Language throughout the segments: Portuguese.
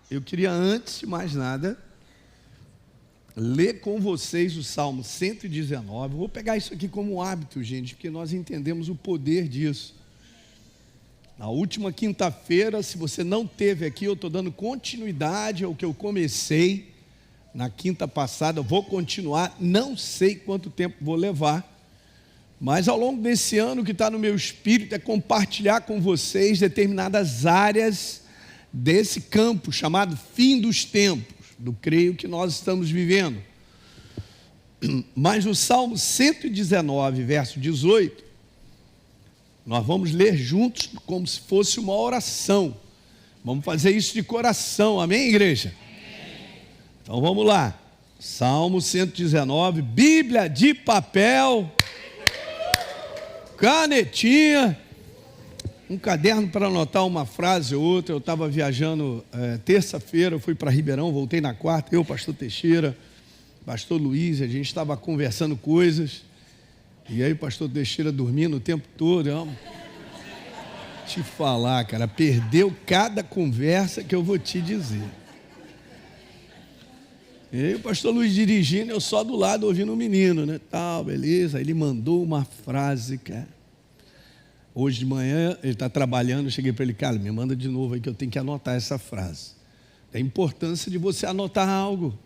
Eu queria, antes de mais nada, ler com vocês o Salmo 119. Vou pegar isso aqui como hábito, gente, porque nós entendemos o poder disso. Na última quinta-feira, se você não teve aqui, eu estou dando continuidade ao que eu comecei na quinta passada. Eu vou continuar, não sei quanto tempo vou levar, mas ao longo desse ano, o que está no meu espírito é compartilhar com vocês determinadas áreas desse campo chamado fim dos tempos, do creio que nós estamos vivendo. Mas no Salmo 119, verso 18, nós vamos ler juntos como se fosse uma oração. Vamos fazer isso de coração, amém, igreja? Amém. Então vamos lá, Salmo 119, Bíblia de papel, canetinha, um caderno para anotar uma frase ou outra. Eu estava viajando terça-feira, eu fui para Ribeirão, voltei na quarta, eu, pastor Teixeira, pastor Luiz, a gente estava conversando coisas, e aí o pastor Teixeira dormindo o tempo todo. Te falar, cara, perdeu cada conversa que eu vou te dizer. E aí o pastor Luiz dirigindo, eu só do lado ouvindo o menino, né, tal, beleza. Aí ele mandou uma frase, cara. Hoje de manhã ele está trabalhando, eu cheguei para ele, cara, me manda de novo aí que eu tenho que anotar essa frase. Tem importância de você anotar algo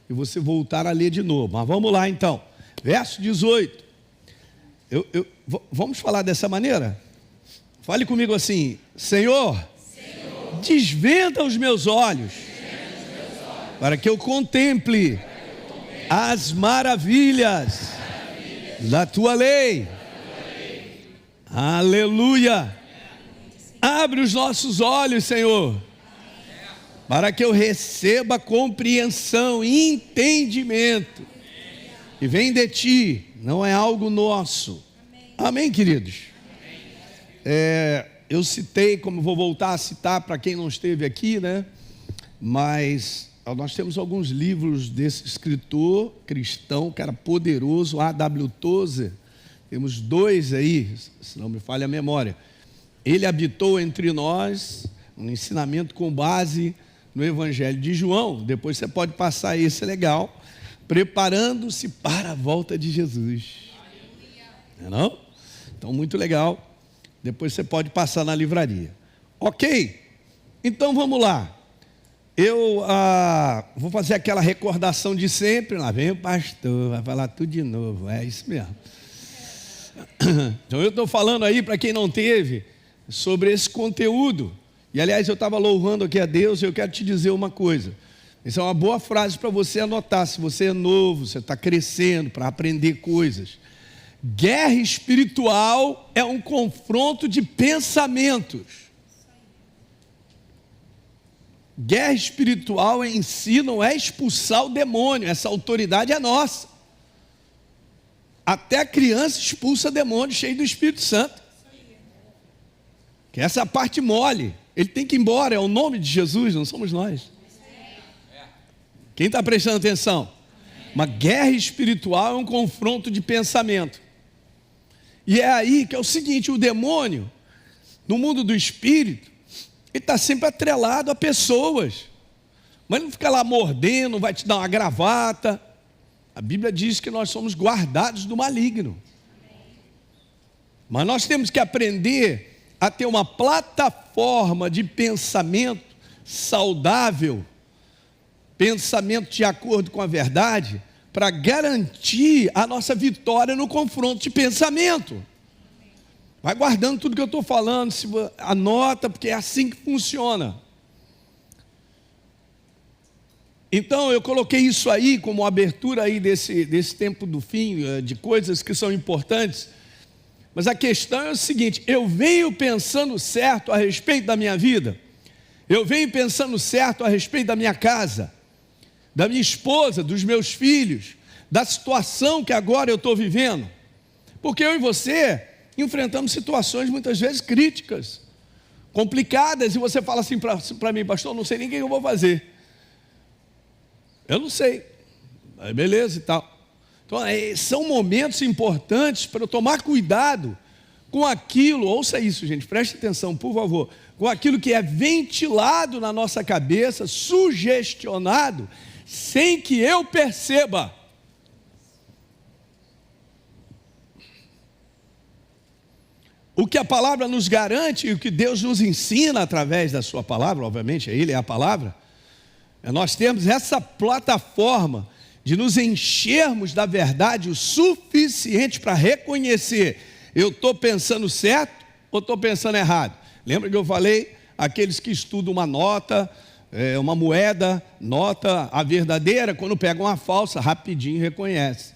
e você voltar a ler de novo. Mas vamos lá então, verso 18. Vamos falar dessa maneira? Fale comigo assim: Senhor, desvenda os meus olhos, para que eu contemple as maravilhas da tua lei. Aleluia. Abre os nossos olhos, Senhor, para que eu receba compreensão e entendimento. E vem de ti, não é algo nosso. Amém, queridos? Eu citei, como vou voltar a citar para quem não esteve aqui, né? Mas nós temos alguns livros desse escritor cristão, que era poderoso, A.W. Tozer. Temos dois aí, se não me falha a memória. Ele habitou entre nós, um ensinamento com base no Evangelho de João. Depois você pode passar esse, é legal. Preparando-se para a volta de Jesus. Não é não? Então, muito legal. Depois você pode passar na livraria. Ok? Então, vamos lá. Eu vou fazer aquela recordação de sempre. Lá vem o pastor, vai falar tudo de novo. É isso mesmo. Então, eu estou falando aí, para quem não teve, sobre esse conteúdo. E, aliás, eu estava louvando aqui a Deus e eu quero te dizer uma coisa. Isso é uma boa frase para você anotar, se você é novo, você está crescendo para aprender coisas. Guerra espiritual é um confronto de pensamentos. Guerra espiritual em si não é expulsar o demônio, essa autoridade é nossa. Até a criança expulsa demônio cheio do Espírito Santo. Que essa é a parte mole. Ele tem que ir embora, é o nome de Jesus, não somos nós. Quem está prestando atenção? Uma guerra espiritual é um confronto de pensamento. E é aí que é o seguinte: o demônio, no mundo do espírito, ele está sempre atrelado a pessoas. Mas ele não fica lá mordendo, não vai te dar uma gravata. A Bíblia diz que nós somos guardados do maligno. Mas nós temos que aprender a ter uma plataforma de pensamento saudável, pensamento de acordo com a verdade, para garantir a nossa vitória no confronto de pensamento. Vai guardando tudo que eu estou falando, anota, porque é assim que funciona. Então eu coloquei isso aí como abertura aí desse tempo do fim, de coisas que são importantes. Mas a questão é o seguinte: eu venho pensando certo a respeito da minha vida, eu venho pensando certo a respeito da minha casa, da minha esposa, dos meus filhos, da situação que agora eu estou vivendo. Porque eu e você enfrentamos situações muitas vezes críticas, complicadas, e você fala assim para mim: pastor, não sei nem o que eu vou fazer. Eu não sei. Aí beleza e tal. Então, são momentos importantes para eu tomar cuidado com aquilo. Ouça isso, gente, preste atenção, por favor. com aquilo que é ventilado na nossa cabeça, sugestionado, sem que eu perceba. O que a palavra nos garante e o que Deus nos ensina através da sua palavra, obviamente, Ele é a palavra, é nós termos essa plataforma de nos enchermos da verdade o suficiente para reconhecer, eu estou pensando certo ou estou pensando errado. Lembra que eu falei, aqueles que estudam uma nota, uma moeda, nota a verdadeira, quando pegam a falsa, rapidinho reconhece.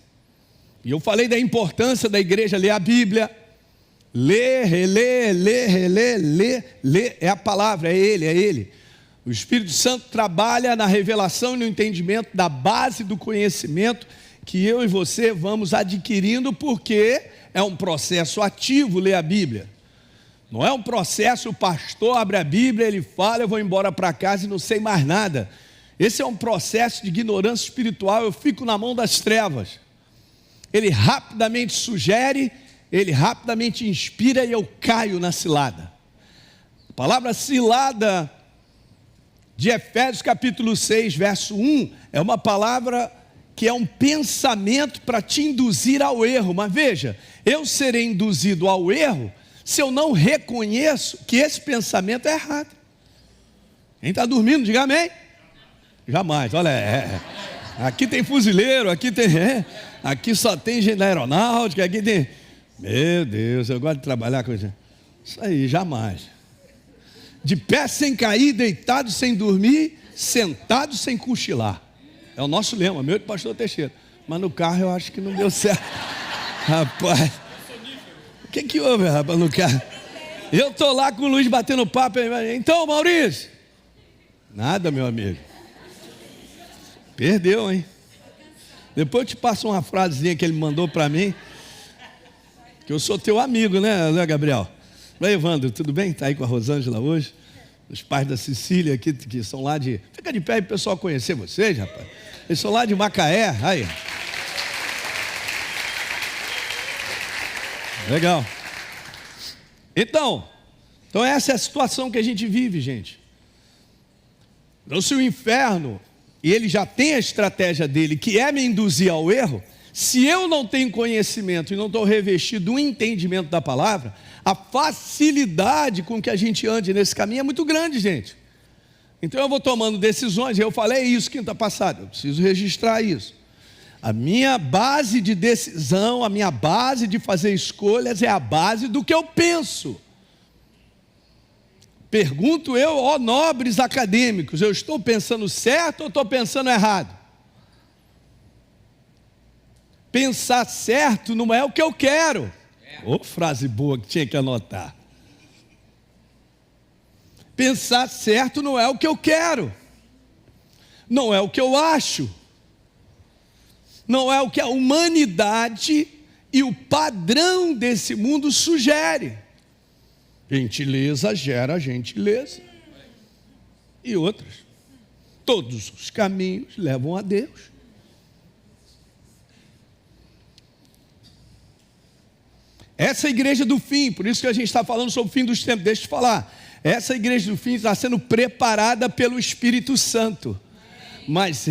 E eu falei da importância da igreja ler a Bíblia, ler, reler, ler, reler, ler, é a palavra, é Ele. O Espírito Santo trabalha na revelação e no entendimento da base do conhecimento que eu e você vamos adquirindo, porque é um processo ativo ler a Bíblia. Não é um processo, o pastor abre a Bíblia, ele fala, eu vou embora para casa e não sei mais nada. Esse é um processo de ignorância espiritual, eu fico na mão das trevas. Ele rapidamente sugere, ele rapidamente inspira e eu caio na cilada. A palavra cilada de Efésios capítulo 6, verso 1, é uma palavra que é um pensamento para te induzir ao erro. Mas veja, eu serei induzido ao erro se eu não reconheço que esse pensamento é errado. Quem está dormindo, diga amém. Jamais, olha, aqui tem fuzileiro, aqui só tem gente da aeronáutica, aqui tem... Meu Deus, eu gosto de trabalhar com isso. Isso aí, jamais. De pé sem cair, deitado sem dormir, sentado sem cochilar. É o nosso lema, meu e do pastor Teixeira. Mas no carro eu acho que não deu certo. Rapaz, o que houve, rapaz, no carro? Eu estou lá com o Luiz batendo papo. Então, Maurício. Nada, meu amigo. Perdeu, hein? Depois eu te passo uma frasezinha que ele mandou para mim. Que eu sou teu amigo, né, Gabriel? Oi, Evandro, tudo bem? Está aí com a Rosângela hoje? Os pais da Cecília aqui, que são lá de... Fica de pé aí para o pessoal conhecer vocês, rapaz. Eles são lá de Macaé, aí. Legal. Então essa é a situação que a gente vive, gente. Então se o inferno, e ele já tem a estratégia dele, que é me induzir ao erro, se eu não tenho conhecimento e não estou revestido do entendimento da palavra, a facilidade com que a gente ande nesse caminho é muito grande, gente. Então eu vou tomando decisões, eu falei isso quinta passada, eu preciso registrar isso. A minha base de decisão, a minha base de fazer escolhas é a base do que eu penso. Pergunto eu, ó nobres acadêmicos, eu estou pensando certo ou estou pensando errado? Pensar certo não é o que eu quero. Frase boa que tinha que anotar. Pensar certo não é o que eu quero. Não é o que eu acho. Não é o que a humanidade e o padrão desse mundo sugere. Gentileza gera gentileza. E outras. Todos os caminhos levam a Deus. Essa igreja do fim, por isso que a gente está falando sobre o fim dos tempos, deixa eu te falar. Essa igreja do fim está sendo preparada pelo Espírito Santo. Mas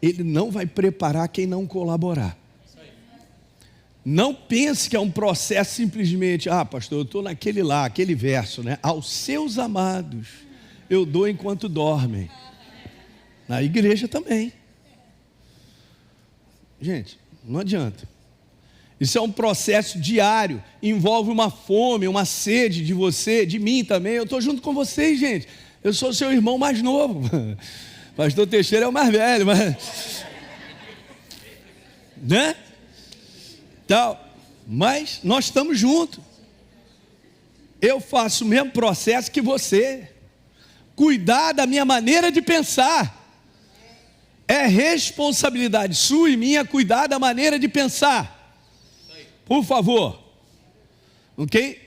ele não vai preparar quem não colaborar. Não pense que é um processo simplesmente, pastor, eu estou aquele verso, né? Aos seus amados eu dou enquanto dormem. Na igreja também. Gente, não adianta. Isso é um processo diário, envolve uma fome, uma sede de você, de mim também. Eu estou junto com vocês, gente. Eu sou seu irmão mais novo. Pastor Teixeira é o mais velho, mas... né? Mas nós estamos juntos. Eu faço o mesmo processo que você. Cuidar da minha maneira de pensar. É responsabilidade sua e minha cuidar da maneira de pensar. Por favor. Ok?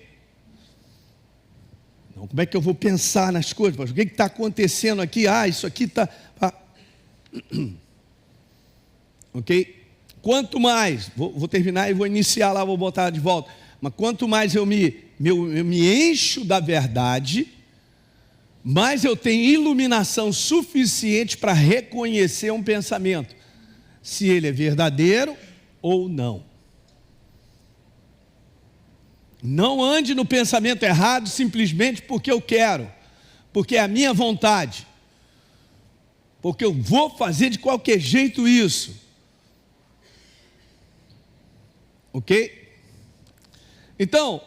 Não, como é que eu vou pensar nas coisas? O que está acontecendo aqui? Isso aqui está... Ok? Quanto mais, vou terminar e vou iniciar lá, vou botar de volta. Mas quanto mais eu me encho da verdade, mas eu tenho iluminação suficiente para reconhecer um pensamento, se ele é verdadeiro ou não. Não ande no pensamento errado simplesmente porque eu quero, porque é a minha vontade, porque eu vou fazer de qualquer jeito isso. Ok? Então,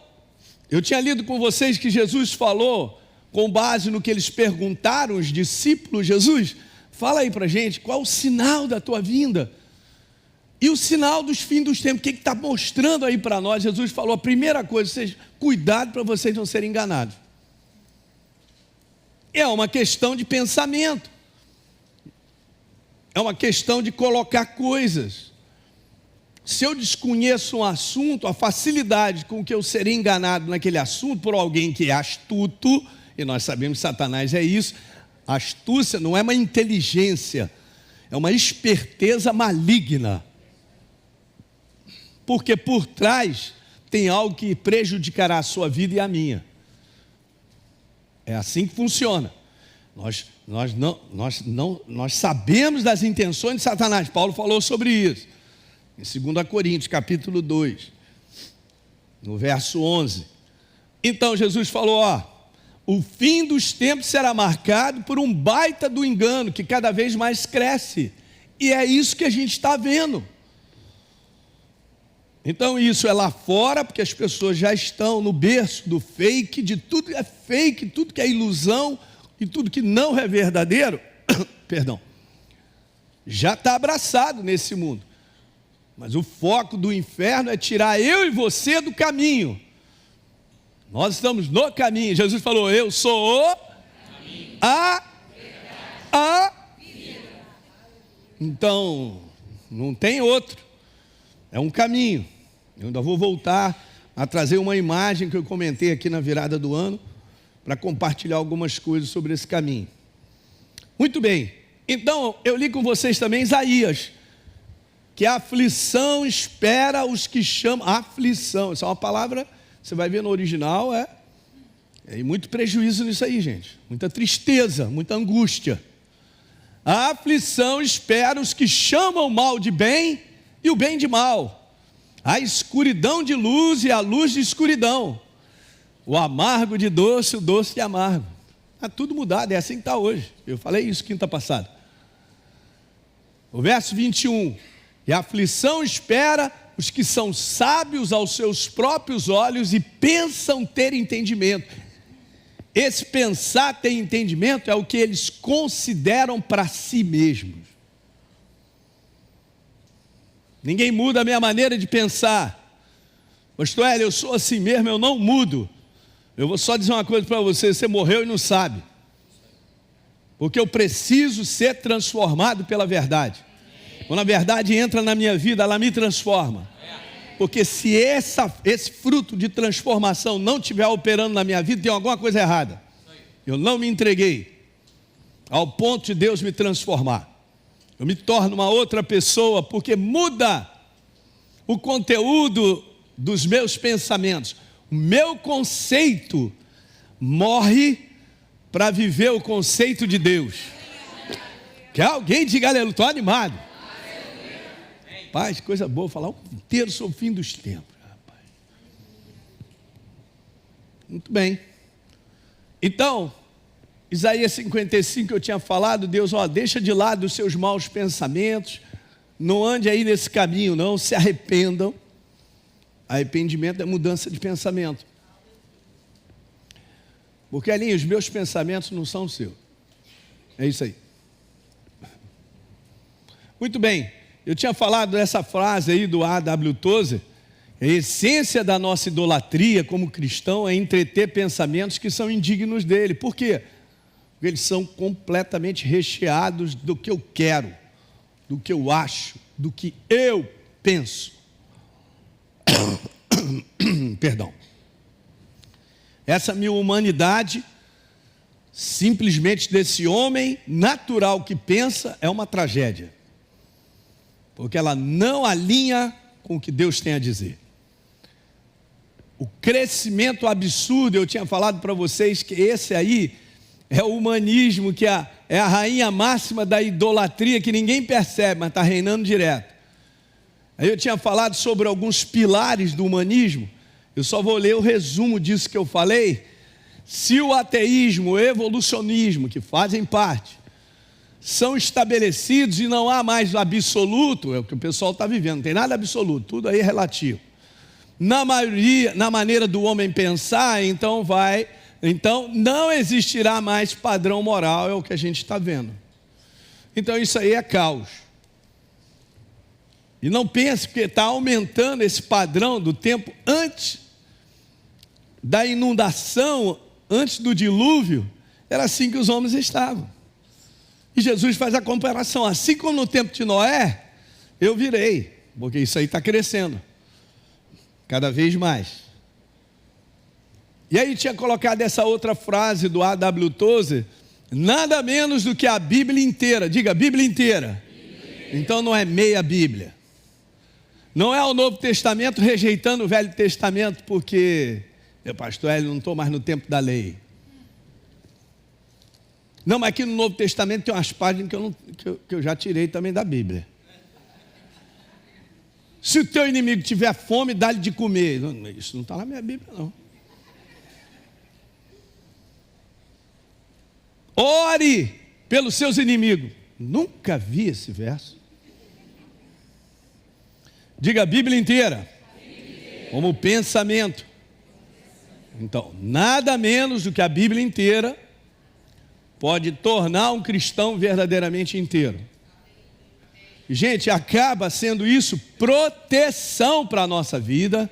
eu tinha lido com vocês que Jesus falou, com base no que eles perguntaram, os discípulos: Jesus, fala aí para a gente, qual o sinal da tua vinda? E o sinal dos fins dos tempos, o que está mostrando aí para nós? Jesus falou, a primeira coisa, vocês, cuidado para vocês não serem enganados. É uma questão de pensamento, é uma questão de colocar coisas. Se eu desconheço um assunto, a facilidade com que eu serei enganado naquele assunto por alguém que é astuto, e nós sabemos que Satanás é isso. A astúcia não é uma inteligência, é uma esperteza maligna, porque por trás tem algo que prejudicará a sua vida e a minha. É assim que funciona. Nós sabemos das intenções de Satanás. Paulo falou sobre isso em 2 Coríntios capítulo 2, no verso 11. Então Jesus falou, o fim dos tempos será marcado por um baita do engano, que cada vez mais cresce, e é isso que a gente está vendo. Então isso é lá fora, porque as pessoas já estão no berço do fake, de tudo é fake, tudo que é ilusão, e tudo que não é verdadeiro, perdão, já está abraçado nesse mundo. Mas o foco do inferno é tirar eu e você do caminho. Nós estamos no caminho. Jesus falou, eu sou o caminho, a vida. Então, não tem outro. É um caminho. Eu ainda vou voltar a trazer uma imagem que eu comentei aqui na virada do ano, para compartilhar algumas coisas sobre esse caminho. Muito bem. Então, eu li com vocês também Isaías, que a aflição espera os que chamam. Aflição, essa é uma palavra, você vai ver no original, é muito prejuízo nisso aí, gente. Muita tristeza, muita angústia. A aflição espera os que chamam o mal de bem e o bem de mal. A escuridão de luz e a luz de escuridão. O amargo de doce, o doce de amargo. Está tudo mudado, é assim que está hoje. Eu falei isso quinta passada. O verso 21. E a aflição espera os que são sábios aos seus próprios olhos e pensam ter entendimento. Esse pensar ter entendimento é o que eles consideram para si mesmos. Ninguém muda a minha maneira de pensar. Pastor Hélio, eu sou assim mesmo, eu não mudo. Eu vou só dizer uma coisa para você, você morreu e não sabe. Porque eu preciso ser transformado pela verdade. Quando a verdade entra na minha vida, ela me transforma. Porque se esse fruto de transformação não estiver operando na minha vida, tem alguma coisa errada. Eu não me entreguei ao ponto de Deus me transformar. Eu me torno uma outra pessoa, porque muda o conteúdo dos meus pensamentos. O meu conceito morre para viver o conceito de Deus. Que alguém diga aleluia, estou animado. Rapaz, coisa boa, falar o inteiro sobre o fim dos tempos. Rapaz. Muito bem. Então, Isaías 55 eu tinha falado, Deus, deixa de lado os seus maus pensamentos, não ande aí nesse caminho não, se arrependam. Arrependimento é mudança de pensamento. Porque, Alinho, os meus pensamentos não são os seus. É isso aí. Muito bem. Eu tinha falado dessa frase aí do A.W. Tozer. A essência da nossa idolatria como cristão é entreter pensamentos que são indignos dele. Por quê? Porque eles são completamente recheados do que eu quero, do que eu acho, do que eu penso. Perdão. Essa minha humanidade, simplesmente desse homem natural que pensa, é uma tragédia. Porque ela não alinha com o que Deus tem a dizer. O crescimento absurdo, eu tinha falado para vocês que esse aí É o humanismo, que é a rainha máxima da idolatria, que ninguém percebe, mas está reinando direto. Aí eu tinha falado sobre alguns pilares do humanismo. Eu só vou ler o resumo disso que eu falei. Se o ateísmo, o evolucionismo, que fazem parte, são estabelecidos e não há mais absoluto, é o que o pessoal está vivendo, não tem nada absoluto, tudo aí é relativo. Na maioria, na maneira do homem pensar, então não existirá mais padrão moral, é o que a gente está vendo. Então isso aí é caos. E não pense que está aumentando esse padrão do tempo antes da inundação, antes do dilúvio, era assim que os homens estavam. E Jesus faz a comparação, assim como no tempo de Noé, eu virei, porque isso aí está crescendo, cada vez mais. E aí tinha colocado essa outra frase do A.W. Tozer, nada menos do que a Bíblia inteira, diga Bíblia inteira. Então não é meia Bíblia. Não é o Novo Testamento rejeitando o Velho Testamento, porque, meu pastor, eu não estou mais no tempo da lei. Não, mas aqui no Novo Testamento tem umas páginas que eu já tirei também da Bíblia. Se o teu inimigo tiver fome, dá-lhe de comer. Isso não está na minha Bíblia, não. Ore pelos seus inimigos. Nunca vi esse verso. Diga a Bíblia inteira. Como pensamento. Então, nada menos do que a Bíblia inteira pode tornar um cristão verdadeiramente inteiro. Gente, acaba sendo isso proteção para a nossa vida,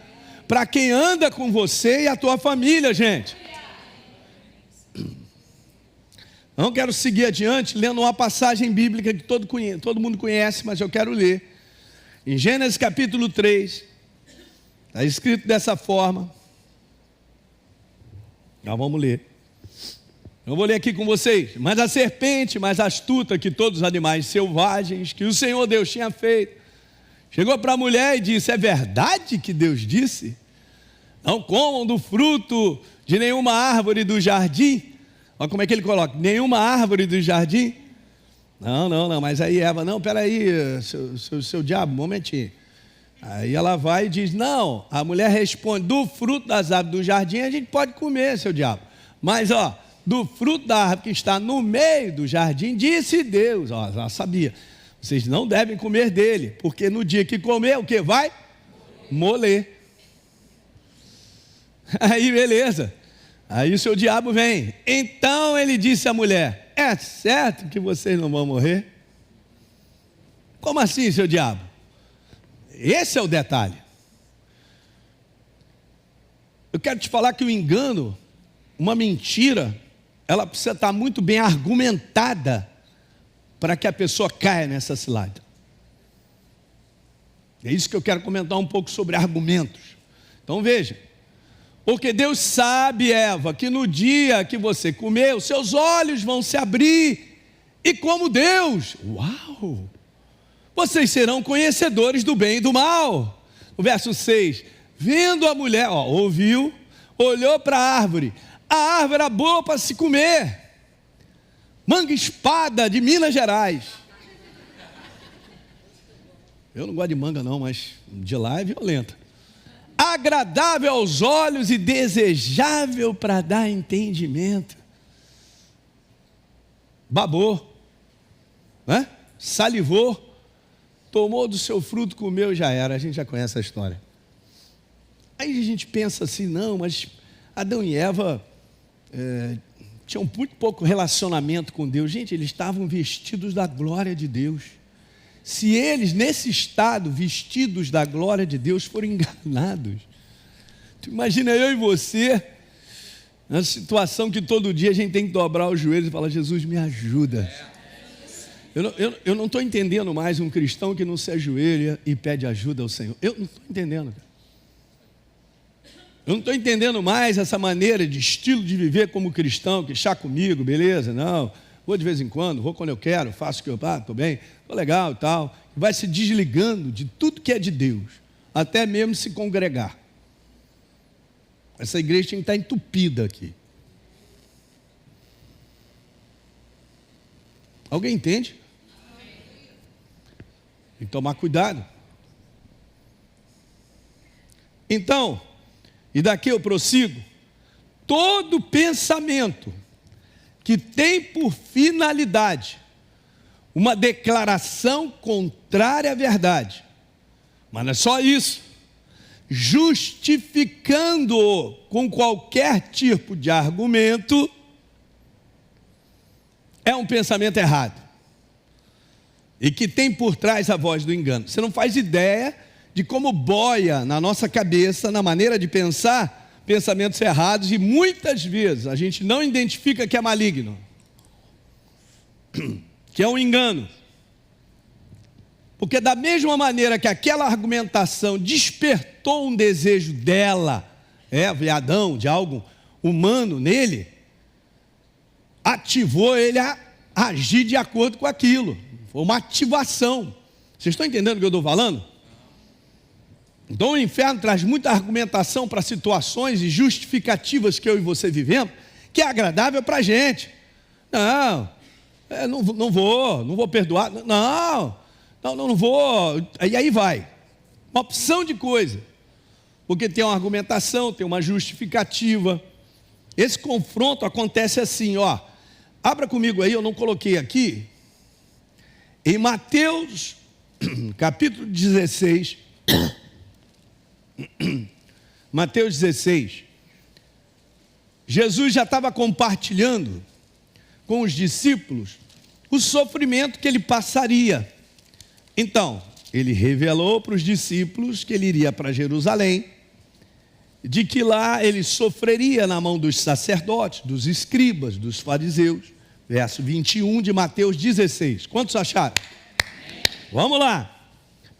para quem anda com você e a tua família, gente. Não quero seguir adiante lendo uma passagem bíblica que todo mundo conhece, mas eu quero ler. Em Gênesis capítulo 3, está escrito dessa forma. Já vamos ler. Eu vou ler aqui com vocês. Mas a serpente, mais astuta que todos os animais selvagens que o Senhor Deus tinha feito, chegou para a mulher e disse: é verdade que Deus disse? Não comam do fruto de nenhuma árvore do jardim. Olha como é que ele coloca: nenhuma árvore do jardim. Não, mas aí Eva, não, peraí, seu diabo, um momentinho. Aí ela vai e diz: não, a mulher responde: do fruto das árvores do jardim a gente pode comer, seu diabo. Mas do fruto da árvore que está no meio do jardim, disse Deus, já sabia, vocês não devem comer dele, porque no dia que comer, o que vai? Moler. Aí beleza, aí o seu diabo vem. Então ele disse à mulher: é certo que vocês não vão morrer? Como assim, seu diabo? Esse é o detalhe. Eu quero te falar que o engano, uma mentira, ela precisa estar muito bem argumentada para que a pessoa caia nessa cilada. É isso que eu quero comentar um pouco sobre argumentos. Então veja, porque Deus sabe, Eva, que no dia que você comer, os seus olhos vão se abrir, e como Deus, uau, vocês serão conhecedores do bem e do mal. O verso 6, vendo a mulher, ouviu, olhou para a árvore era boa para se comer, manga espada de Minas Gerais. Eu não gosto de manga não, mas de lá é violenta. Agradável aos olhos e desejável para dar entendimento. Babou, né? Salivou, tomou do seu fruto, comeu e já era. A gente já conhece a história. Aí a gente pensa assim, não, mas Adão e Eva tinham muito pouco relacionamento com Deus. Gente, eles estavam vestidos da glória de Deus. Se eles, nesse estado, vestidos da glória de Deus, forem enganados, tu imagina eu e você, na situação que todo dia a gente tem que dobrar os joelhos e falar: Jesus, me ajuda. Eu não estou entendendo mais um cristão que não se ajoelha e pede ajuda ao Senhor. Eu não estou entendendo, cara. Eu não estou entendendo mais essa maneira de estilo de viver como cristão, que chá comigo, beleza, não, vou de vez em quando, vou quando eu quero, faço o que eu estou bem, estou legal e tal. Vai se desligando de tudo que é de Deus, até mesmo se congregar. Essa igreja tem que estar entupida aqui. Alguém entende? Tem que tomar cuidado. Então, e daqui eu prossigo, todo pensamento que tem por finalidade uma declaração contrária à verdade, mas não é só isso, justificando-o com qualquer tipo de argumento, é um pensamento errado, e que tem por trás a voz do engano. Você não faz ideia de como boia na nossa cabeça, na maneira de pensar, pensamentos errados, e muitas vezes a gente não identifica que é maligno, que é um engano, porque da mesma maneira que aquela argumentação despertou um desejo dela, Eva e Adão, de algo humano nele, ativou ele a agir de acordo com aquilo, foi uma ativação. Vocês estão entendendo o que eu estou falando? Então o inferno traz muita argumentação para situações e justificativas que eu e você vivemos, que é agradável para a gente. Não vou perdoar, não vou, e aí vai, uma opção de coisa, porque tem uma argumentação, tem uma justificativa. Esse confronto acontece assim, ó, abra comigo aí, eu não coloquei aqui, em Mateus, capítulo 16, Mateus 16, Jesus já estava compartilhando com os discípulos o sofrimento que ele passaria. Então, ele revelou para os discípulos que ele iria para Jerusalém, de que lá ele sofreria na mão dos sacerdotes, dos escribas, dos fariseus. Verso 21 de Mateus 16. Quantos acharam? Vamos lá.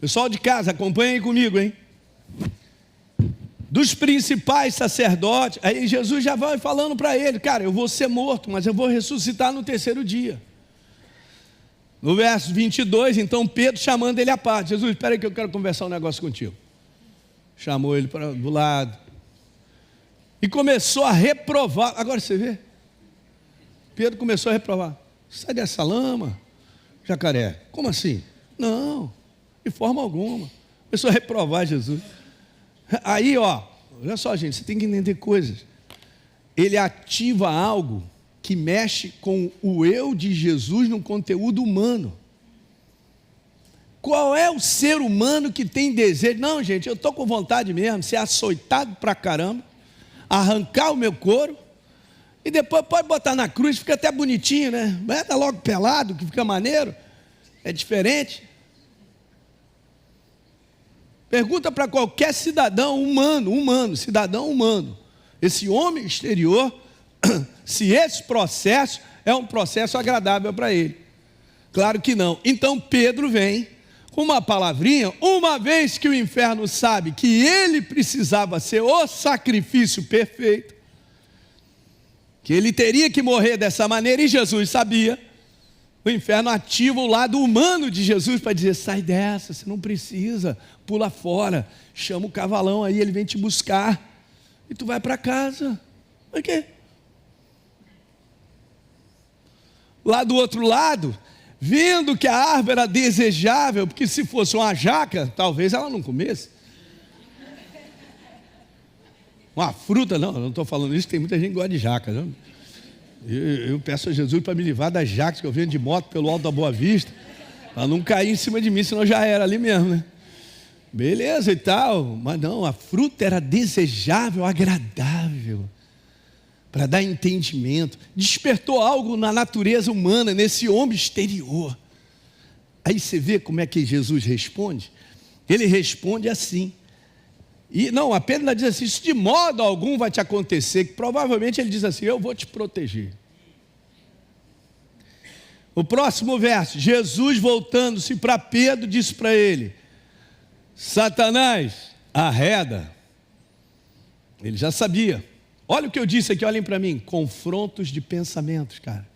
Pessoal de casa, acompanhem comigo, hein? Dos principais sacerdotes, aí Jesus já vai falando para ele, cara, eu vou ser morto, mas eu vou ressuscitar no terceiro dia. No verso 22, então Pedro chamando ele à parte, Jesus, espera aí que eu quero conversar um negócio contigo. Chamou ele do lado e começou a reprovar. Agora você vê, Pedro começou a reprovar. Sai dessa lama, jacaré. Como assim? Não, de forma alguma. Começou a reprovar Jesus. Aí, ó, olha só, gente, você tem que entender coisas. Ele ativa algo que mexe com o eu de Jesus no conteúdo humano. Qual é o ser humano que tem desejo? Não, gente, eu estou com vontade mesmo, ser açoitado pra caramba, arrancar o meu couro, e depois pode botar na cruz, fica até bonitinho, né? Bota logo pelado, que fica maneiro, é diferente. Pergunta para qualquer cidadão cidadão humano, esse homem exterior, se esse processo é um processo agradável para ele. Claro que não. Então Pedro vem com uma palavrinha, uma vez que o inferno sabe que ele precisava ser o sacrifício perfeito, que ele teria que morrer dessa maneira, e Jesus sabia. O inferno ativa o lado humano de Jesus para dizer, sai dessa, você não precisa, pula fora, chama o cavalão aí, ele vem te buscar, e tu vai para casa. Por quê? Lá do outro lado, vendo que a árvore era desejável, porque se fosse uma jaca, talvez ela não comesse. Uma fruta, não estou falando isso, tem muita gente que gosta de jaca, não? Eu peço a Jesus para me livrar das jacas que eu venho de moto pelo alto da Boa Vista, para não cair em cima de mim, senão já era ali mesmo, né? Beleza e tal, mas não, a fruta era desejável, agradável, para dar entendimento, despertou algo na natureza humana, nesse homem exterior. Aí você vê como é que Jesus responde? Ele responde assim, e não, apenas diz assim, isso de modo algum vai te acontecer, que provavelmente ele diz assim, eu vou te proteger. O próximo verso, Jesus voltando-se para Pedro, disse para ele, Satanás, arreda. Ele já sabia. Olha o que eu disse aqui, olhem para mim, confrontos de pensamentos, cara.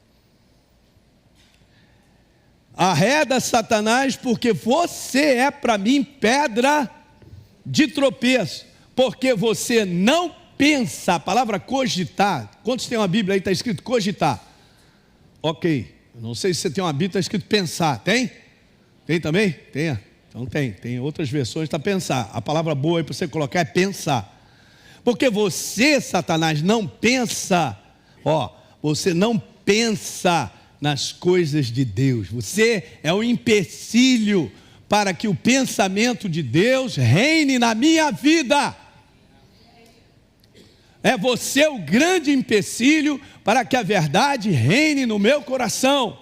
Arreda, Satanás, porque você é para mim pedra de tropeço, porque você não pensa, a palavra cogitar, quantos tem uma Bíblia aí, está escrito cogitar? Ok, Não sei se você tem uma Bíblia, está escrito pensar. Tem? Tem também? Tem. Então tem outras versões, está pensar. A palavra boa aí para você colocar é pensar. Porque você, Satanás, não pensa, você não pensa nas coisas de Deus. Você é um empecilho para que o pensamento de Deus reine na minha vida. É você o grande empecilho para que a verdade reine no meu coração,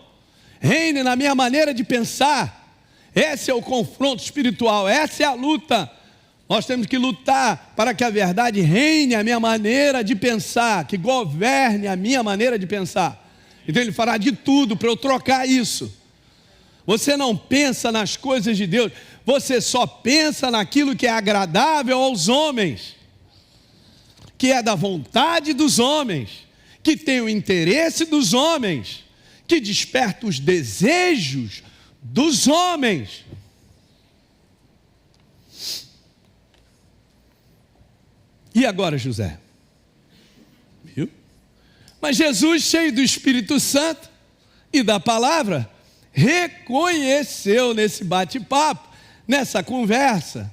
reine na minha maneira de pensar. Esse é o confronto espiritual, essa é a luta. Nós temos que lutar para que a verdade reine a minha maneira de pensar, que governe a minha maneira de pensar. Então ele fará de tudo para eu trocar isso. Você não pensa nas coisas de Deus, você só pensa naquilo que é agradável aos homens, que é da vontade dos homens, que tem o interesse dos homens, que desperta os desejos dos homens. E agora, José? Viu? Mas Jesus, cheio do Espírito Santo e da palavra, reconheceu nesse bate-papo, nessa conversa,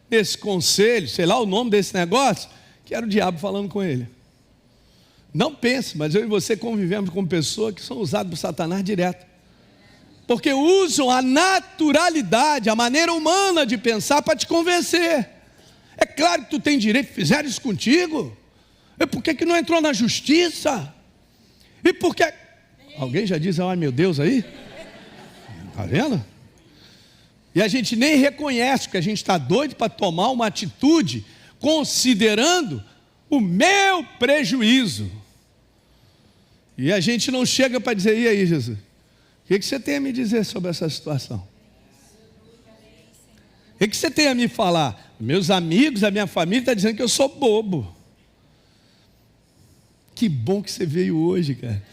nesse conselho, sei lá o nome desse negócio, que era o diabo falando com ele. Não pense, mas eu e você convivemos com pessoas que são usadas por Satanás direto. Porque usam a naturalidade, a maneira humana de pensar para te convencer. É claro que tu tem direito, fizeram isso contigo. E por que não entrou na justiça? E por que... Alguém já diz, ai meu Deus aí? Está vendo? E a gente nem reconhece que a gente está doido para tomar uma atitude considerando o meu prejuízo. E a gente não chega para dizer, e aí Jesus, o que você tem a me dizer sobre essa situação? O que você tem a me falar? Meus amigos, a minha família está dizendo que eu sou bobo. Que bom que você veio hoje, cara.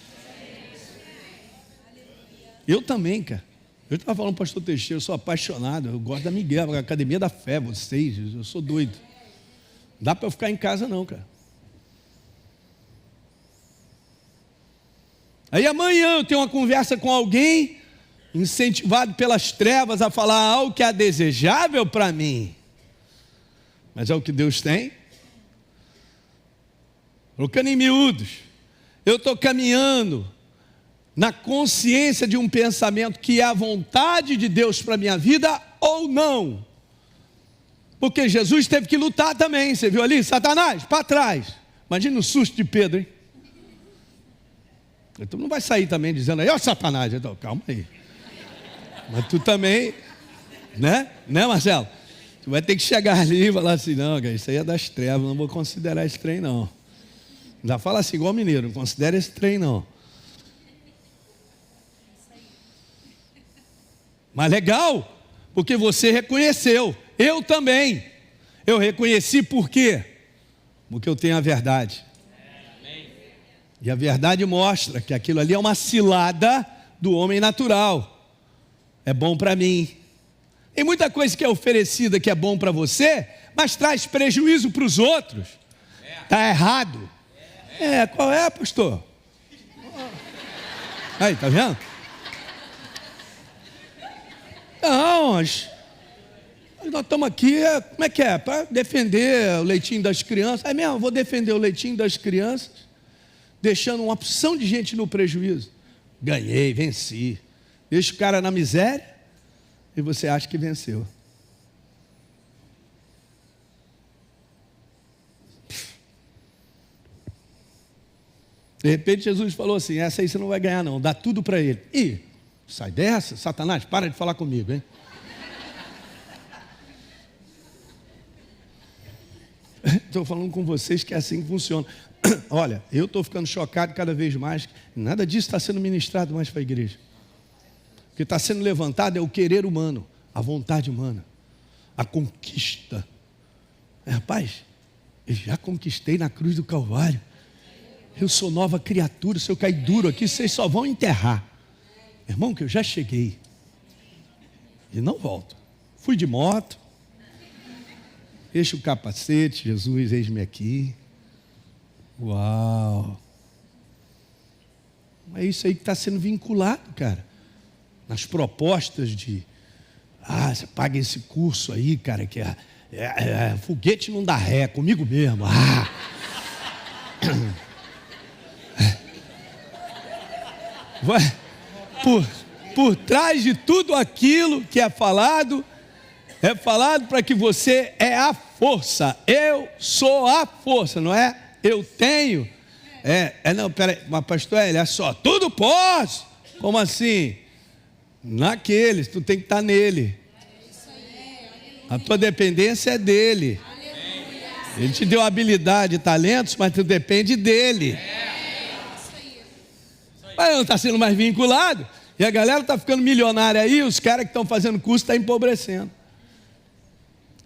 Eu também, cara. Eu estava falando para o pastor Teixeira, eu sou apaixonado, eu gosto da Miguel, a Academia da Fé, vocês, eu sou doido. Não dá para eu ficar em casa não, cara. Aí amanhã eu tenho uma conversa com alguém, incentivado pelas trevas a falar algo que é desejável para mim. Mas é o que Deus tem. Colocando em miúdos, eu estou caminhando na consciência de um pensamento que é a vontade de Deus para a minha vida ou não. Porque Jesus teve que lutar também, você viu ali? Satanás, para trás. Imagina o susto de Pedro, hein? Tu não vai sair também dizendo aí, ó Satanás, então, calma aí. Mas tu também, né Marcelo? Tu vai ter que chegar ali e falar assim, não, cara, isso aí é das trevas, não vou considerar esse trem não. Já fala assim, igual mineiro, não considera esse trem não. Mas legal, porque você reconheceu, eu também. Eu reconheci por quê? Porque eu tenho a verdade. E a verdade mostra que aquilo ali é uma cilada do homem natural. É bom para mim. Tem muita coisa que é oferecida que é bom para você, mas traz prejuízo para os outros. Está errado. Qual é, pastor? Aí, tá vendo? Não, nós estamos aqui, como é que é? Para defender o leitinho das crianças. É mesmo, vou defender o leitinho das crianças, deixando uma opção de gente no prejuízo. Ganhei, venci. Deixa o cara na miséria e você acha que venceu. De repente Jesus falou assim, essa aí você não vai ganhar não, dá tudo para ele. Ih, sai dessa, Satanás, para de falar comigo, hein? Estou falando com vocês que é assim que funciona. Olha, eu estou ficando chocado cada vez mais. Nada disso está sendo ministrado mais para a igreja. O que está sendo levantado é o querer humano, a vontade humana, a conquista. Rapaz, eu já conquistei na cruz do Calvário. Eu sou nova criatura, se eu cair duro aqui, vocês só vão enterrar. Irmão, que eu já cheguei. E não volto. Fui de moto. Deixa o capacete, Jesus, eis-me aqui. Uau! É isso aí que está sendo vinculado, cara. Nas propostas de, você paga esse curso aí, cara, que foguete não dá ré, comigo mesmo. Por trás de tudo aquilo que é falado para que você é a força. Eu sou a força, não é? Eu tenho. Não, peraí, mas pastor, é só, tudo posso. Como assim? Naqueles, tu tem que estar nele. A tua dependência é dele. Ele te deu habilidade e talentos, mas tu depende dele. Mas não está sendo mais vinculado. E a galera está ficando milionária aí, os caras que estão fazendo curso estão empobrecendo.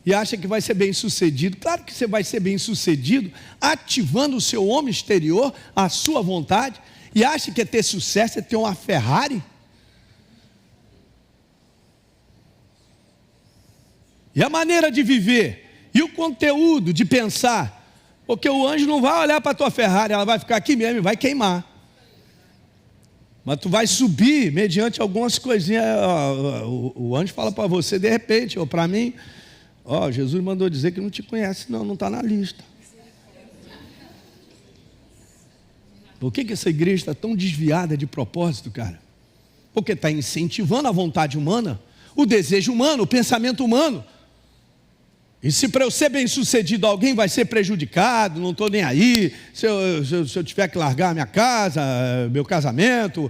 E acha que vai ser bem sucedido. Claro que você vai ser bem sucedido ativando o seu homem exterior, a sua vontade. E acha que é ter sucesso é ter uma Ferrari. E a maneira de viver, e o conteúdo de pensar, porque o anjo não vai olhar para a tua Ferrari, ela vai ficar aqui mesmo e vai queimar. Mas tu vai subir mediante algumas coisinhas. O anjo fala para você de repente, ou para mim, Jesus mandou dizer que não te conhece, não está na lista. Por que essa igreja está tão desviada de propósito, cara? Porque está incentivando a vontade humana, o desejo humano, o pensamento humano. E se para eu ser bem sucedido alguém vai ser prejudicado, não estou nem aí, se eu tiver que largar minha casa, meu casamento.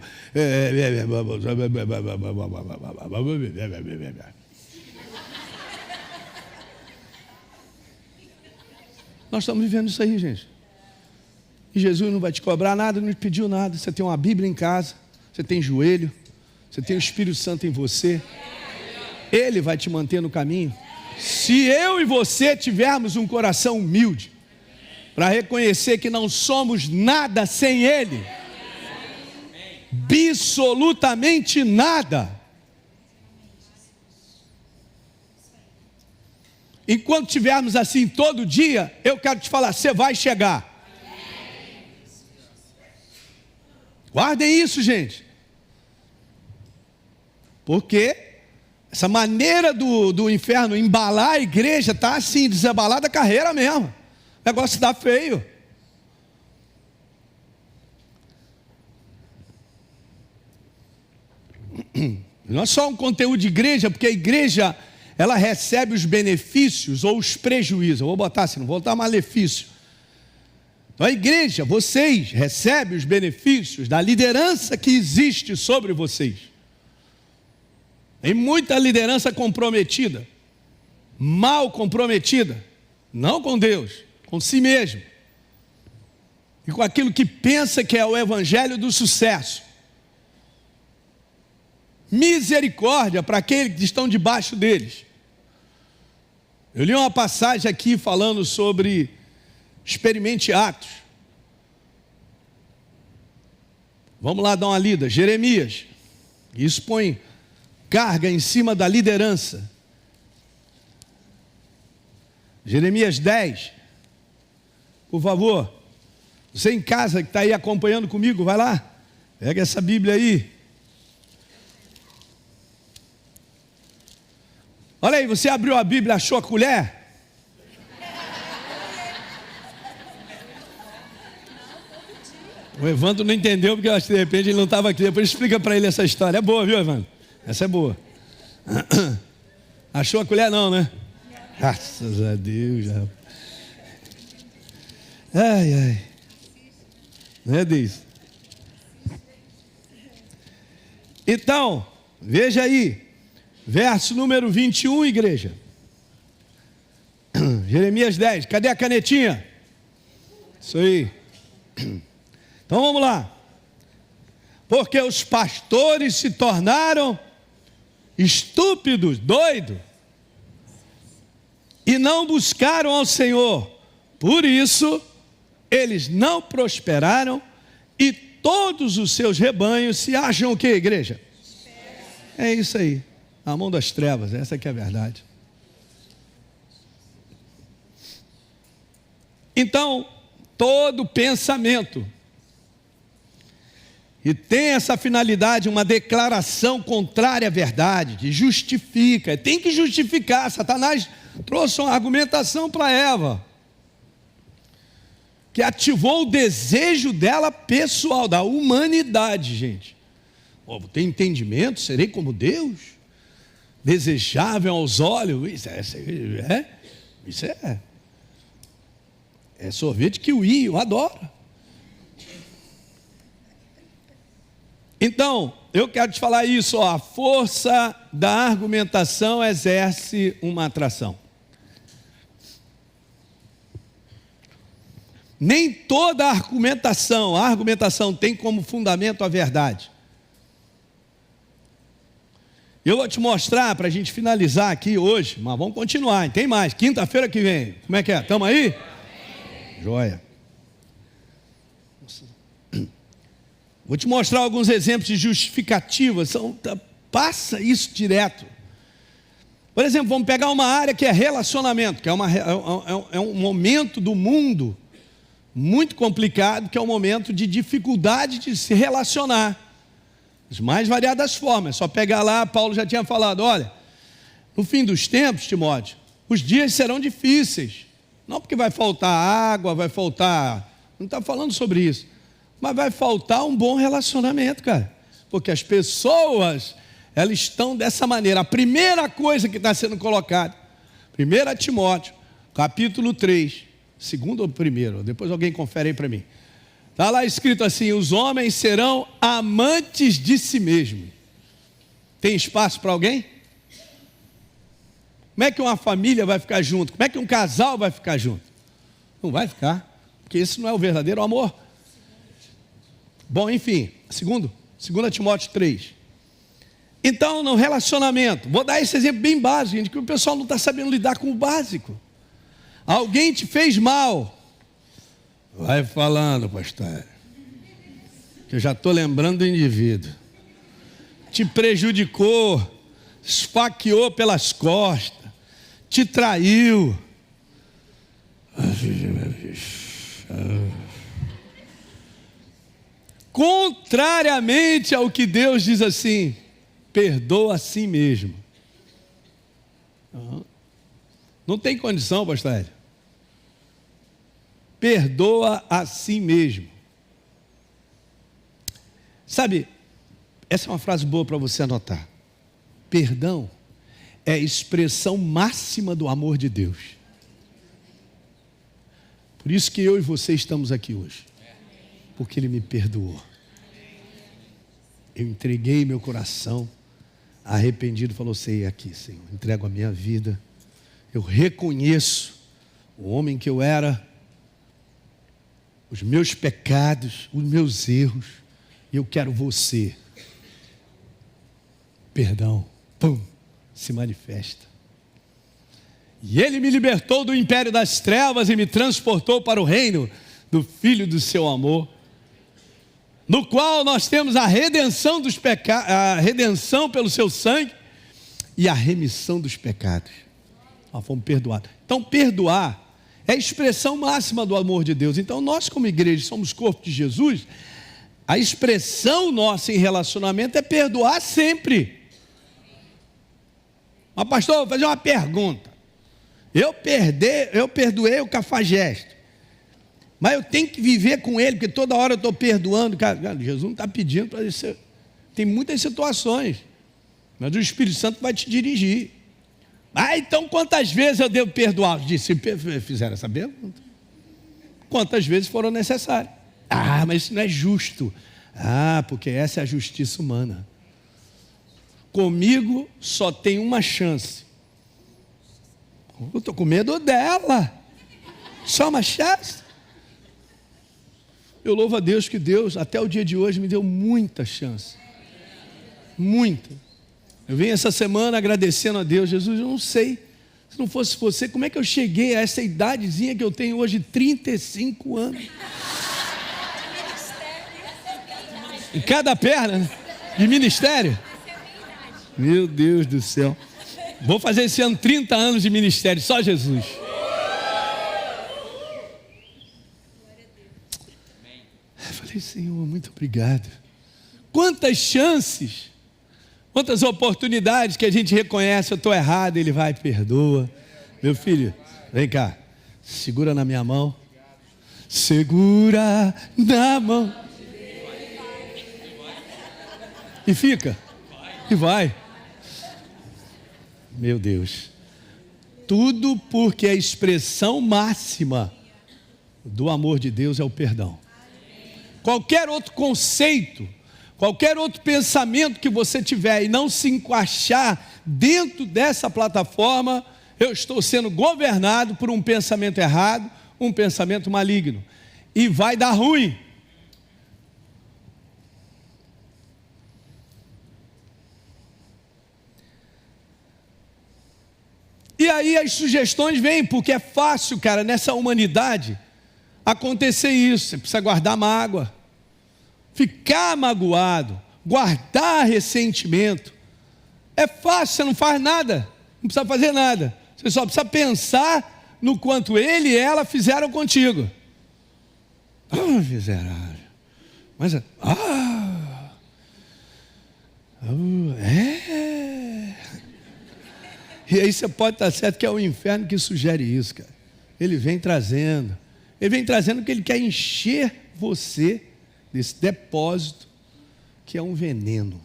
Nós estamos vivendo isso aí, gente. E Jesus não vai te cobrar nada, não te pediu nada. Você tem uma Bíblia em casa, você tem joelho, você tem o Espírito Santo em você. Ele vai te manter no caminho. Se eu e você tivermos um coração humilde, para reconhecer que não somos nada sem Ele, absolutamente nada. Enquanto tivermos assim todo dia, eu quero te falar, você vai chegar. Guardem isso, gente. Porque essa maneira do inferno embalar a igreja está assim, desabalar da carreira mesmo. O negócio está feio. Não é só um conteúdo de igreja, porque a igreja, ela recebe os benefícios ou os prejuízos. Eu vou botar assim, não vou botar malefício. Então a igreja, vocês recebem os benefícios da liderança que existe sobre vocês. Tem muita liderança comprometida, mal comprometida, não com Deus, com si mesmo. E com aquilo que pensa que é o evangelho do sucesso. Misericórdia para aqueles que estão debaixo deles. Eu li uma passagem aqui falando sobre experimente Atos. Vamos lá dar uma lida. Jeremias. Isso põe carga em cima da liderança. Jeremias 10. Por favor. Você em casa que está aí acompanhando comigo, vai lá. Pega essa Bíblia aí. Olha aí, você abriu a Bíblia, achou a colher? O Evandro não entendeu, porque eu acho que de repente ele não estava aqui. Depois explica para ele essa história. É boa, viu, Evandro? Essa é boa. Achou a colher não, né? Graças a Deus. Já. Ai, ai. Não é disso. Então, veja aí. Verso número 21, igreja. Jeremias 10. Cadê a canetinha? Isso aí. Então vamos lá. Porque os pastores se tornaram estúpidos, doidos, e não buscaram ao Senhor. Por isso, eles não prosperaram e todos os seus rebanhos se acham o que, igreja? É isso aí. A mão das trevas, essa que é a verdade. Então, todo pensamento E tem essa finalidade, uma declaração contrária à verdade, que justifica, tem que justificar. Satanás trouxe uma argumentação para Eva, que ativou o desejo dela pessoal, da humanidade, gente. Tem entendimento, serei como Deus, desejável aos olhos, isso é sorvete kiwi, eu adoro. Então, eu quero te falar isso, a força da argumentação exerce uma atração. Nem toda a argumentação tem como fundamento a verdade. Eu vou te mostrar, para a gente finalizar aqui hoje, mas vamos continuar, tem mais, quinta-feira que vem, como é que é? Estamos aí? Joia. Vou te mostrar alguns exemplos de justificativas, passa isso direto. Por exemplo, vamos pegar uma área que é relacionamento, que é um momento do mundo muito complicado, que é um momento de dificuldade de se relacionar, as mais variadas formas. Só pegar lá, Paulo já tinha falado, olha, no fim dos tempos, Timóteo, os dias serão difíceis, não porque vai faltar água, vai faltar, não está falando sobre isso, mas vai faltar um bom relacionamento, cara, porque as pessoas, elas estão dessa maneira. A primeira coisa que está sendo colocada, 1 Timóteo, capítulo 3, segundo ou primeiro, depois alguém confere aí para mim, está lá escrito assim, os homens serão amantes de si mesmos. Tem espaço para alguém? Como é que uma família vai ficar junto? Como é que um casal vai ficar junto? Não vai ficar, porque esse não é o verdadeiro amor. Bom, enfim, 2 Timóteo 3. Então, no relacionamento, vou dar esse exemplo bem básico, gente, que o pessoal não está sabendo lidar com o básico. Alguém te fez mal, vai falando, pastor, que eu já estou lembrando do indivíduo, te prejudicou, esfaqueou pelas costas, te traiu, contrariamente ao que Deus diz assim, perdoa a si mesmo. Não tem condição, pastor Hélio. Perdoa a si mesmo. Sabe, essa é uma frase boa para você anotar. Perdão é a expressão máxima do amor de Deus. Por isso que eu e você estamos aqui hoje. Porque Ele me perdoou. Eu entreguei meu coração, arrependido, falou, sei aqui, Senhor, entrego a minha vida. Eu reconheço o homem que eu era, os meus pecados, os meus erros, e eu quero você. Perdão, pum, se manifesta. E Ele me libertou do império das trevas e me transportou para o reino do Filho do seu amor, no qual nós temos a redenção dos pecados, a redenção pelo seu sangue e a remissão dos pecados. Nós fomos perdoados. Então, perdoar é a expressão máxima do amor de Deus. Então, nós como igreja somos corpo de Jesus, a expressão nossa em relacionamento é perdoar sempre. Mas pastor, vou fazer uma pergunta. Eu perdoei o cafajeste, mas eu tenho que viver com ele, porque toda hora eu estou perdoando. Cara, Jesus não está pedindo para isso. Tem muitas situações, mas o Espírito Santo vai te dirigir. Então quantas vezes eu devo perdoar? Fizeram essa pergunta. Quantas vezes foram necessárias? Mas isso não é justo. Porque essa é a justiça humana. Comigo só tem uma chance. Eu estou com medo dela. Só uma chance. Eu louvo a Deus que Deus, até o dia de hoje, me deu muita chance. Muita. Eu venho essa semana agradecendo a Deus. Jesus, eu não sei, se não fosse você, como é que eu cheguei a essa idadezinha que eu tenho hoje, 35 anos. Em cada perna, né? De ministério. Meu Deus do céu. Vou fazer esse ano 30 anos de ministério, só Jesus. Eu falei, Senhor, muito obrigado. quantas chances, quantas oportunidades que a gente reconhece, eu estou errado, Ele vai e perdoa. Meu filho, vem cá, segura na minha mão. Segura na mão. E fica. E vai. Meu Deus. Tudo porque a expressão máxima do amor de Deus é o perdão. Qualquer outro conceito, qualquer outro pensamento que você tiver e não se encaixar dentro dessa plataforma, eu estou sendo governado por um pensamento errado, um pensamento maligno. E vai dar ruim. E aí as sugestões vêm, porque é fácil, cara, nessa humanidade, acontecer isso. Você precisa guardar mágoa, ficar magoado, guardar ressentimento. É fácil, você não faz nada, não precisa fazer nada. Você só precisa pensar no quanto ele e ela fizeram contigo. Ah, miserável. Mas, é. E aí você pode estar certo que é o inferno que sugere isso, cara. Ele vem trazendo porque ele quer encher você desse depósito que é um veneno.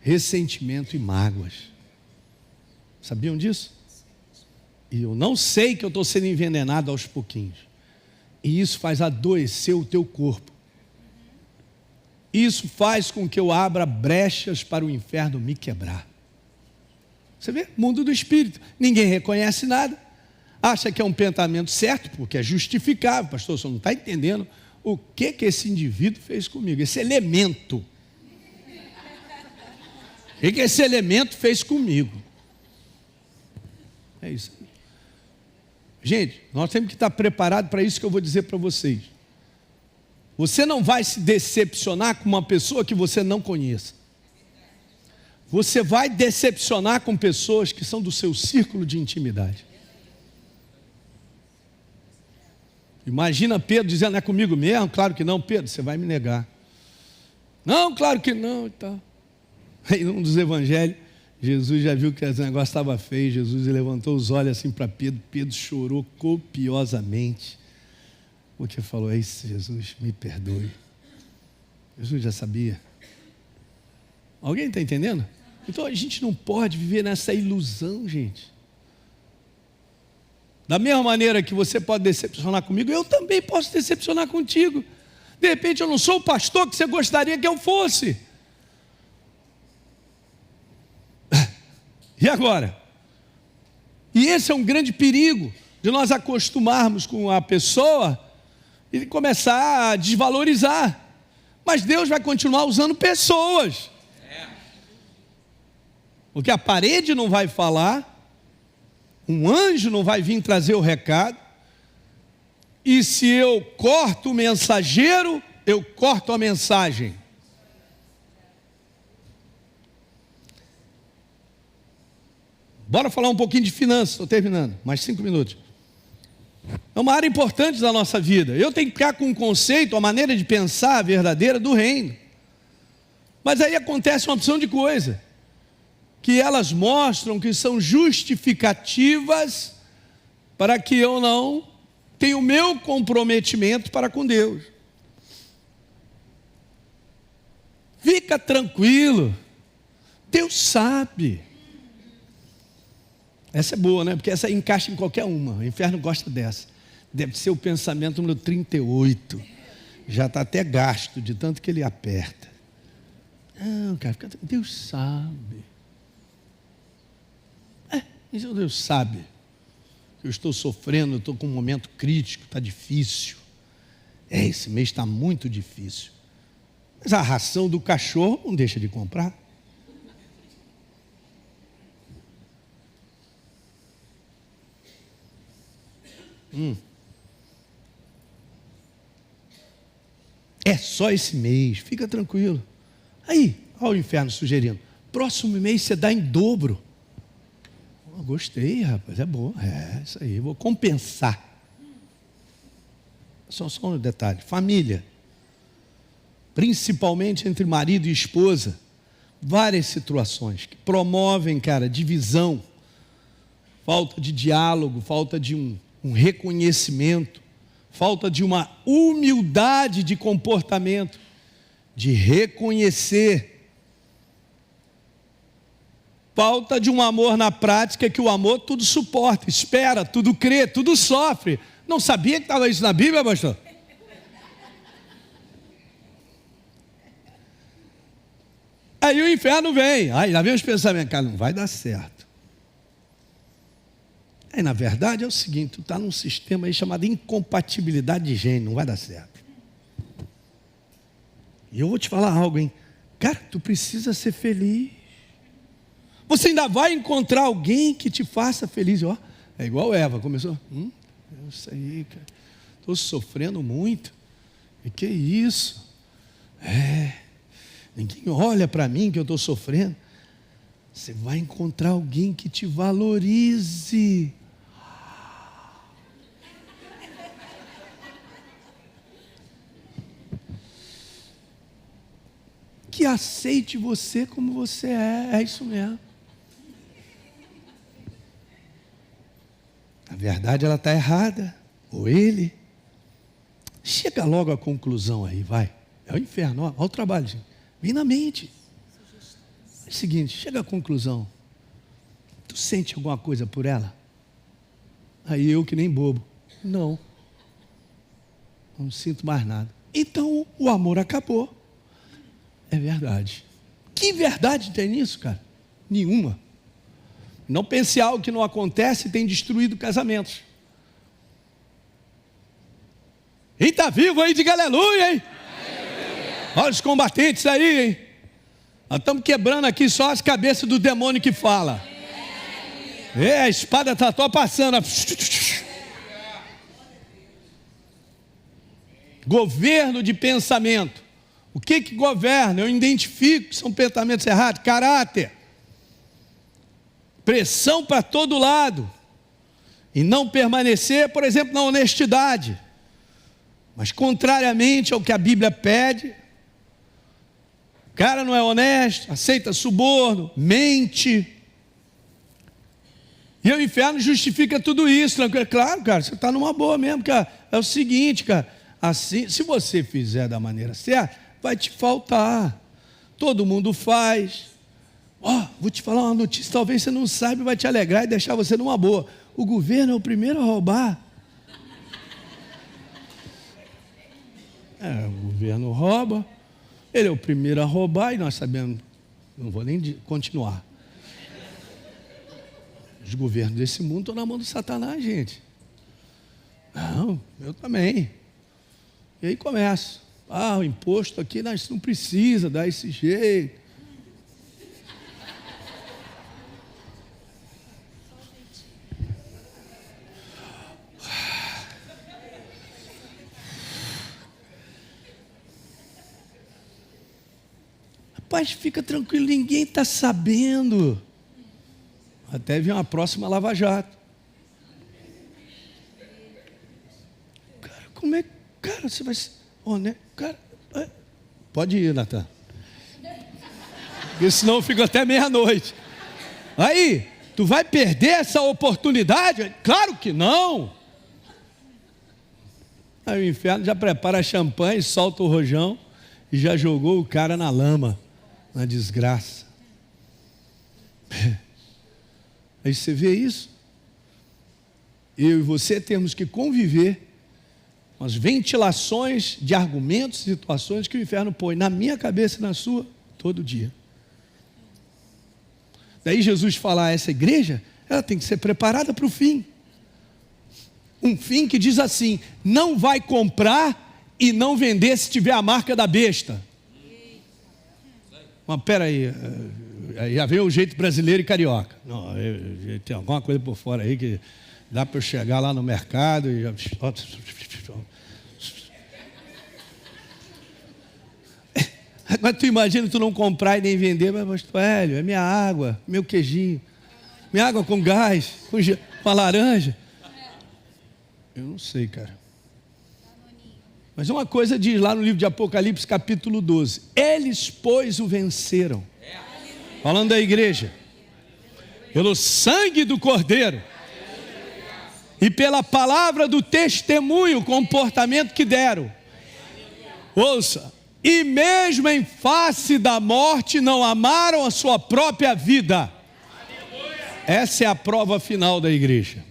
Ressentimento e mágoas. Sabiam disso? E eu não sei que eu estou sendo envenenado aos pouquinhos. E isso faz adoecer o teu corpo. Isso faz com que eu abra brechas para o inferno me quebrar. Você vê? Mundo do espírito. Ninguém reconhece nada. Acha que é um pensamento certo, porque é justificável. Pastor, você não está entendendo o que esse indivíduo fez comigo. Esse elemento. O que esse elemento fez comigo? É isso. Gente, nós temos que estar preparados para isso que eu vou dizer para vocês. Você não vai se decepcionar com uma pessoa que você não conheça. Você vai decepcionar com pessoas que são do seu círculo de intimidade. Imagina Pedro dizendo, é comigo mesmo? Claro que não, Pedro, você vai me negar. Não, claro que não. Então. Em um dos evangelhos, Jesus já viu que o negócio estava feio. Jesus levantou os olhos assim para Pedro. Pedro chorou copiosamente. Porque falou, ei, Jesus, me perdoe. Jesus já sabia. Alguém está entendendo? Então a gente não pode viver nessa ilusão, gente. Da mesma maneira que você pode decepcionar comigo, eu também posso decepcionar contigo. De repente eu não sou o pastor que você gostaria que eu fosse. E agora? E esse é um grande perigo, de nós acostumarmos com a pessoa e começar a desvalorizar. Mas Deus vai continuar usando pessoas. Porque a parede não vai falar, um anjo não vai vir trazer o recado, e se eu corto o mensageiro, eu corto a mensagem. Bora falar um pouquinho de finanças, estou terminando, mais 5 minutos. É uma área importante da nossa vida. Eu tenho que ficar com um conceito, a maneira de pensar verdadeira do reino. Mas aí acontece uma opção de coisa, que elas mostram que são justificativas para que eu não tenha o meu comprometimento para com Deus. Fica tranquilo, Deus sabe. Essa é boa, né? Porque essa encaixa em qualquer uma. O inferno gosta dessa. Deve ser o pensamento número 38. Já está até gasto de tanto que ele aperta. Não, cara, Deus sabe. Mas Deus sabe que eu estou sofrendo, eu estou com um momento crítico, está difícil. Esse mês está muito difícil. Mas a ração do cachorro não deixa de comprar. É só esse mês, fica tranquilo. Aí, olha o inferno sugerindo. Próximo mês você dá em dobro. Oh, gostei, rapaz, é bom. É, isso aí, vou compensar. Só um detalhe, família. principalmente entre marido e esposa, várias situações que promovem, cara, divisão, falta de diálogo, falta de um reconhecimento, falta de uma humildade de comportamento, de reconhecer, falta de um amor na prática, que o amor tudo suporta, espera, tudo crê, tudo sofre. Não sabia que estava isso na Bíblia, pastor? Aí o inferno vem, aí lá vem os pensamentos, cara, não vai dar certo. Aí na verdade é o seguinte, tu está num sistema aí chamado incompatibilidade de gênero, não vai dar certo. E eu vou te falar algo, hein? Cara, tu precisa ser feliz. Você ainda vai encontrar alguém que te faça feliz. Ó, é igual Eva, começou. Eu sei, cara. Estou sofrendo muito. E que isso? Ninguém olha para mim que eu estou sofrendo. Você vai encontrar alguém que te valorize. Que aceite você como você é isso mesmo. Na verdade ela está errada, ou ele. Chega logo à conclusão aí, vai. É o inferno, olha o trabalho, gente. Vem na mente. É o seguinte, chega à conclusão. Tu sente alguma coisa por ela? Aí eu que nem bobo. Não sinto mais nada. Então o amor acabou. É verdade. Que verdade tem nisso, cara? Nenhuma. Não pense algo que não acontece e tem destruído casamentos. Quem está vivo aí, diga aleluia, hein? Olha os combatentes aí, hein? Nós estamos quebrando aqui só as cabeças do demônio que fala. A espada está só passando. Governo de pensamento. O que governa? Eu identifico que são pensamentos errados. Caráter. Pressão para todo lado. E não permanecer, por exemplo, na honestidade. Mas contrariamente ao que a Bíblia pede, o cara não é honesto, aceita suborno, mente. E o inferno justifica tudo isso. Claro, cara, você está numa boa mesmo, cara. É o seguinte, cara, assim, se você fizer da maneira certa, vai te faltar. Todo mundo faz. Vou te falar uma notícia, talvez você não saiba, vai te alegrar e deixar você numa boa. O governo é o primeiro a roubar. O governo rouba, ele é o primeiro a roubar e nós sabemos, não vou nem continuar. Os governos desse mundo estão na mão do Satanás, gente. Não, eu também. E aí começa. O imposto aqui, nós não precisa dar esse jeito. Rapaz, fica tranquilo, ninguém está sabendo. Até vir uma próxima Lava Jato. Cara, como é que... Cara, você vai... né? Cara, pode ir, Natan. Porque senão eu fico até meia-noite. Aí, tu vai perder essa oportunidade? Claro que não. Aí o inferno já prepara champanhe, solta o rojão e já jogou o cara na lama, na desgraça. Aí você vê isso. Eu e você temos que conviver com as ventilações de argumentos, situações que o inferno põe na minha cabeça e na sua, todo dia. Daí Jesus fala a essa igreja, ela tem que ser preparada para o fim. Um fim que diz assim, não vai comprar e não vender se tiver a marca da besta. Mas peraí, já veio o jeito brasileiro e carioca. Não, tem alguma coisa por fora aí que dá para eu chegar lá no mercado e já... Mas tu imagina tu não comprar e nem vender, mas velho, é minha água, meu queijinho, minha água com gás, com a laranja. Eu não sei, cara. Mas uma coisa diz lá no livro de Apocalipse, capítulo 12: eles, pois, o venceram. Falando da igreja. Pelo sangue do Cordeiro e pela palavra do testemunho, comportamento que deram. Ouça, e mesmo em face da morte não amaram a sua própria vida. Essa é a prova final da igreja.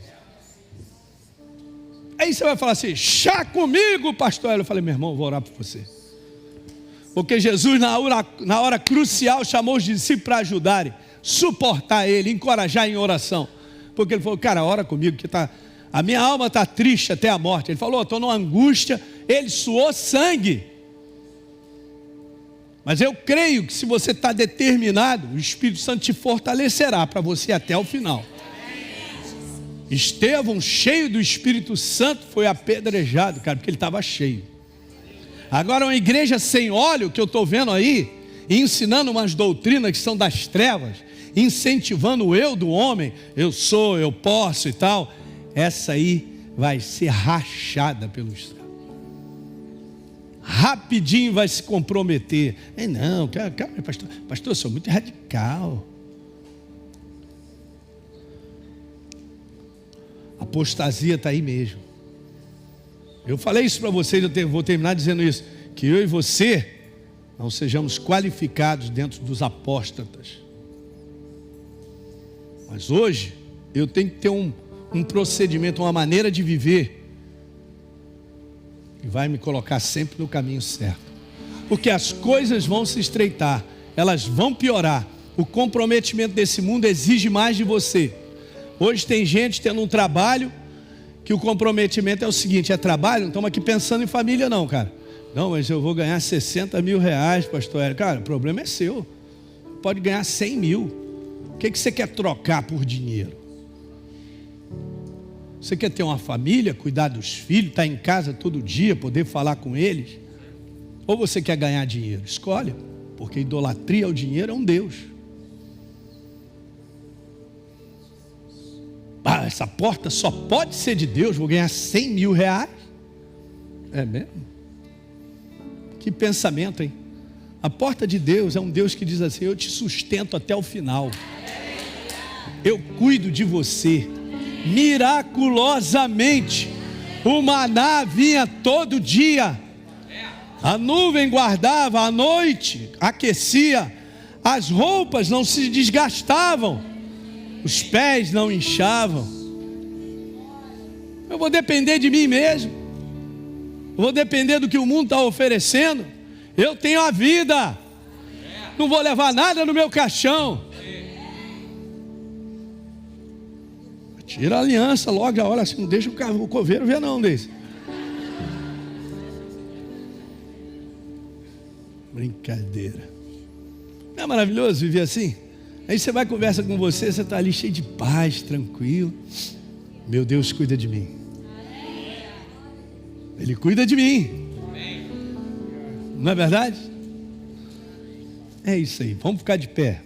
Aí você vai falar assim: chá comigo, pastor. Eu falei: meu irmão, eu vou orar por você. Porque Jesus na hora crucial chamou os discípulos para ajudarem, suportar ele, encorajar em oração. Porque ele falou: cara, ora comigo que a minha alma está triste até a morte. Ele falou: estou numa angústia. Ele suou sangue. Mas eu creio que se você está determinado, o Espírito Santo te fortalecerá para você até o final. Estevão, cheio do Espírito Santo, foi apedrejado, cara, porque ele estava cheio. Agora uma igreja sem óleo, que eu estou vendo aí, ensinando umas doutrinas que são das trevas, incentivando o eu do homem, eu sou, eu posso e tal, essa aí vai ser rachada pelos céus. Rapidinho vai se comprometer. Não, calma, pastor, eu sou muito radical. A apostasia está aí mesmo. Eu falei isso para vocês, eu vou terminar dizendo isso, que eu e você não sejamos qualificados dentro dos apóstatas. Mas hoje eu tenho que ter um procedimento, uma maneira de viver que vai me colocar sempre no caminho certo. Porque as coisas vão se estreitar, elas vão piorar. O comprometimento desse mundo exige mais de você. Hoje tem gente tendo um trabalho que o comprometimento é o seguinte: é trabalho, não estamos aqui pensando em família não, cara. Não, mas eu vou ganhar 60 mil reais, pastor Hélio. Cara, o problema é seu. Pode ganhar 100 mil. O que você quer trocar por dinheiro? Você quer ter uma família, cuidar dos filhos, estar em casa todo dia, poder falar com eles? Ou você quer ganhar dinheiro? Escolhe, porque idolatria ao dinheiro é um Deus. Essa porta só pode ser de Deus, vou ganhar 100 mil reais? É mesmo? Que pensamento, hein? A porta de Deus é um Deus que diz assim: eu te sustento até o final. Eu cuido de você. Miraculosamente, o maná vinha todo dia. A nuvem guardava, à noite aquecia. As roupas não se desgastavam. Os pés não inchavam. Eu vou depender de mim mesmo. Eu vou depender do que o mundo está oferecendo. Eu tenho a vida. Não vou levar nada no meu caixão. Tira a aliança logo, já olha assim, não deixa o coveiro ver não desse. Brincadeira. Não é maravilhoso viver assim? Aí você vai, conversa com você está ali cheio de paz, tranquilo. Meu Deus cuida de mim. Ele cuida de mim. Não é verdade? É isso aí, vamos ficar de pé.